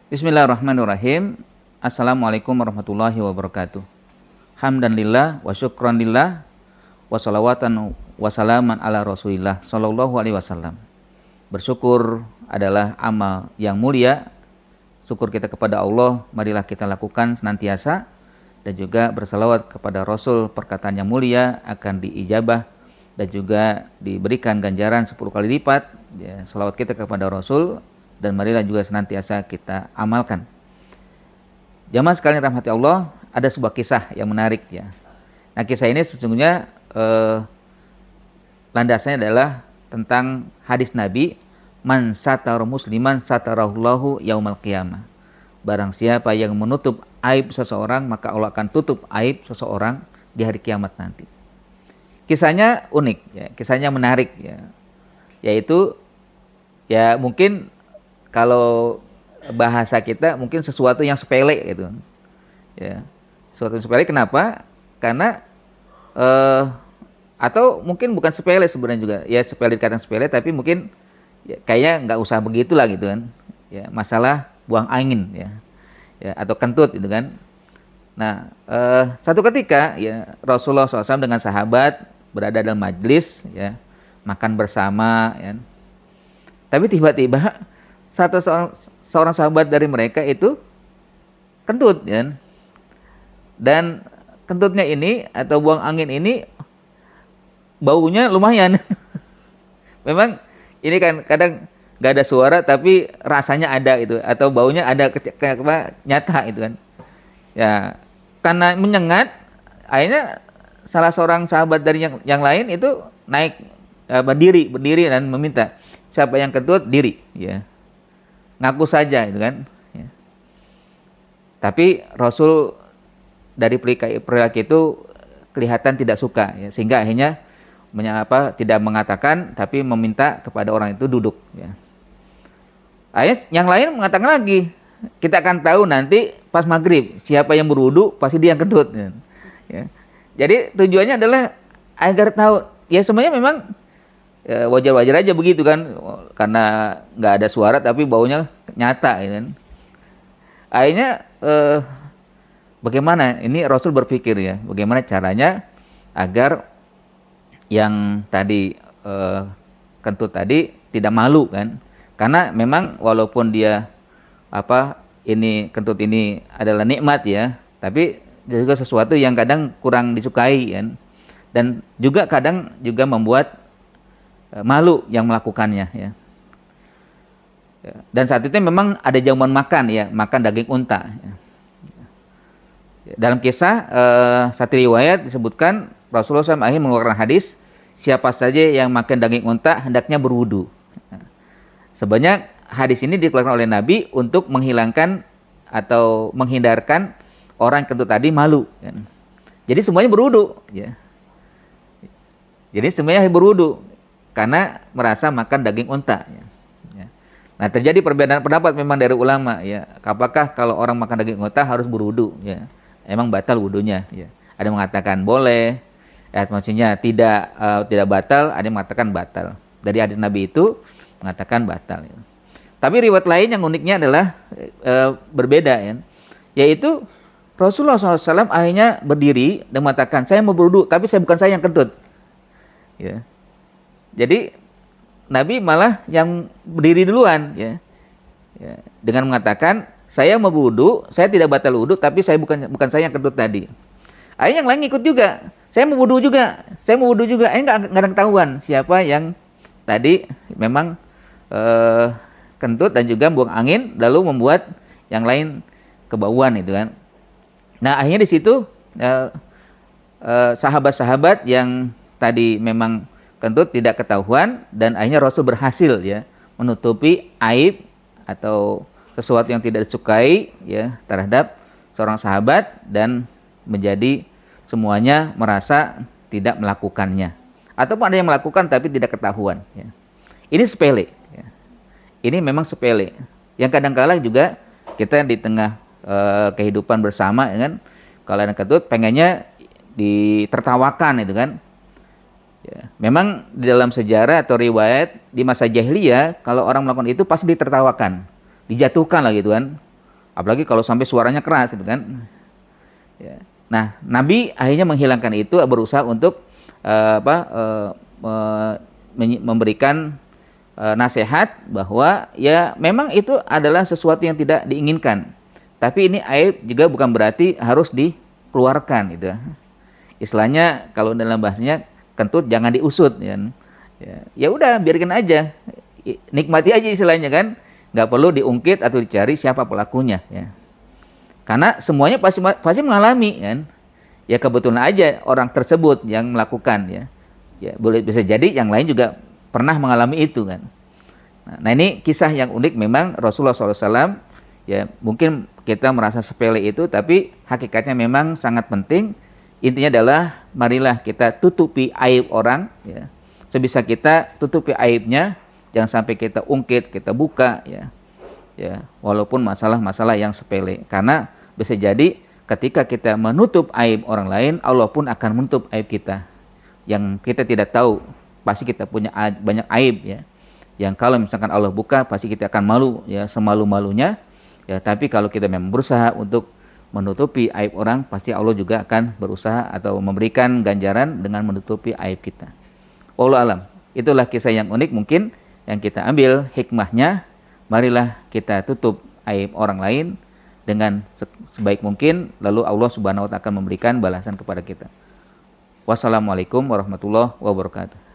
Bismillahirrahmanirrahim. Assalamualaikum warahmatullahi wabarakatuh. Hamdanillah wa syukranillah wa salawatan wa salaman ala rasulillah sallallahu alaihi wasallam. Bersyukur adalah amal yang mulia. Syukur kita kepada Allah, marilah kita lakukan senantiasa. Dan juga bersalawat kepada Rasul, perkataan yang mulia akan diijabah dan juga diberikan ganjaran 10 kali lipat. Ya, salawat kita kepada Rasul, dan marilah juga senantiasa kita amalkan. Jamaah sekalian rahmati Allah, ada sebuah kisah yang menarik ya. Nah, kisah ini sesungguhnya landasannya adalah tentang hadis Nabi, man satara musliman satarahullahu yaumal qiyamah. Barang siapa yang menutup aib seseorang, maka Allah akan tutup aib seseorang di hari kiamat nanti. Kisahnya unik ya, kisahnya menarik ya. Yaitu ya mungkin kalau bahasa kita mungkin sesuatu yang sepele gitu. Ya. Sesuatu yang sepele kenapa? Karena atau mungkin bukan sepele sebenarnya juga. Ya sepele dikatakan sepele tapi mungkin ya, kayaknya nggak usah begitulah gitu kan. Ya, masalah buang angin ya. Ya, atau kentut gitu kan. Nah, satu ketika ya Rasulullah SAW dengan sahabat berada dalam majlis ya, makan bersama ya. Tapi tiba-tiba seorang sahabat dari mereka itu kentut ya. Dan kentutnya ini atau buang angin ini baunya lumayan. Memang ini kan kadang nggak ada suara tapi rasanya ada itu, atau baunya ada nyata itu kan ya, karena menyengat akhirnya salah seorang sahabat dari yang lain itu naik berdiri dan meminta, siapa yang kentut diri ya, ngaku saja itu kan ya. Tapi Rasul dari perilaku itu kelihatan tidak suka ya, sehingga akhirnya tidak mengatakan tapi meminta kepada orang itu duduk ya. Akhirnya yang lain mengatakan lagi, kita akan tahu nanti pas maghrib siapa yang berwudu pasti dia yang kentut ya. Jadi tujuannya adalah agar tahu ya, sebenarnya memang ya, wajar-wajar aja begitu kan, karena nggak ada suara tapi baunya nyata ya kan. Akhirnya bagaimana ini Rasul berpikir ya, bagaimana caranya agar yang tadi kentut tadi tidak malu kan. Karena memang walaupun dia ini kentut ini adalah nikmat ya, tapi juga sesuatu yang kadang kurang disukai kan. Dan juga kadang juga membuat malu yang melakukannya ya. Dan saat itu memang ada jamuan makan ya, makan daging unta ya. Dalam kisah satu riwayat disebutkan Rasulullah SAW akhirnya mengeluarkan hadis, siapa saja yang makan daging unta hendaknya berwudu. Sebanyak hadis ini dikeluarkan oleh Nabi untuk menghilangkan atau menghindarkan orang kentut tadi malu. Jadi semuanya berwudu. Ya. Jadi semuanya berwudu karena merasa makan daging unta. Ya. Nah, terjadi perbedaan pendapat memang dari ulama. Ya. Apakah kalau orang makan daging unta harus berwudu? Ya. Emang batal wudunya? Ya. Ada yang mengatakan boleh. Maksudnya tidak batal. Ada yang mengatakan batal. Dari hadis Nabi itu mengatakan batal. Tapi riwayat lain yang uniknya adalah berbeda ya. Yaitu Rasulullah SAW akhirnya berdiri dan mengatakan, saya mau berwudu tapi bukan saya yang kentut. Ya. Jadi Nabi malah yang berdiri duluan ya. Ya. Dengan mengatakan, saya mau berwudu, saya tidak batal wudu tapi bukan saya yang kentut tadi. Akhirnya yang lain ikut juga. Saya mau wudu juga. Nggak ada ketahuan siapa yang tadi memang kentut dan juga buang angin lalu membuat yang lain kebauan itu kan. Nah, akhirnya di situ sahabat-sahabat yang tadi memang kentut tidak ketahuan dan akhirnya Rasul berhasil ya menutupi aib atau sesuatu yang tidak disukai ya terhadap seorang sahabat dan menjadi semuanya merasa tidak melakukannya. Ataupun ada yang melakukan tapi tidak ketahuan ya. Ini sepele ya. Ini memang sepele. Yang kadang-kala juga kita di tengah kehidupan bersama ya kan, kalau ada kentut pengennya ditertawakan itu kan ya. Memang di dalam sejarah atau riwayat di masa jahiliyah kalau orang melakukan itu pasti ditertawakan, dijatuhkan lah gitu kan. apalagi kalau sampai suaranya keras gitu kan. Ya. Nah, Nabi akhirnya menghilangkan itu, berusaha untuk memberikan nasihat bahwa ya memang itu adalah sesuatu yang tidak diinginkan. Tapi ini aib juga bukan berarti harus dikeluarkan gitu. Istilahnya kalau dalam bahasanya kentut jangan diusut ya. Ya udah biarkan aja. Nikmati aja istilahnya kan. Nggak perlu diungkit atau dicari siapa pelakunya ya. Karena semuanya pasti mengalami kan. Ya kebetulan aja orang tersebut yang melakukan ya. Ya boleh bisa jadi yang lain juga pernah mengalami itu kan. Nah ini kisah yang unik memang Rasulullah SAW ya mungkin kita merasa sepele itu tapi hakikatnya memang sangat penting. Intinya adalah marilah kita tutupi aib orang ya. Sebisa kita tutupi aibnya, jangan sampai kita ungkit, kita buka ya. Ya, walaupun masalah-masalah yang sepele karena bisa jadi ketika kita menutup aib orang lain, Allah pun akan menutup aib kita. Yang kita tidak tahu, pasti kita punya banyak aib ya. Yang kalau misalkan Allah buka, pasti kita akan malu ya, semalu-malunya. Ya, tapi kalau kita memang berusaha untuk menutupi aib orang, pasti Allah juga akan berusaha atau memberikan ganjaran dengan menutupi aib kita. Wallahu alam. Itulah kisah yang unik mungkin yang kita ambil hikmahnya. Marilah kita tutup aib orang lain dengan sebaik mungkin, lalu Allah Subhanahu wa taala akan memberikan balasan kepada kita. Wassalamualaikum warahmatullahi wabarakatuh.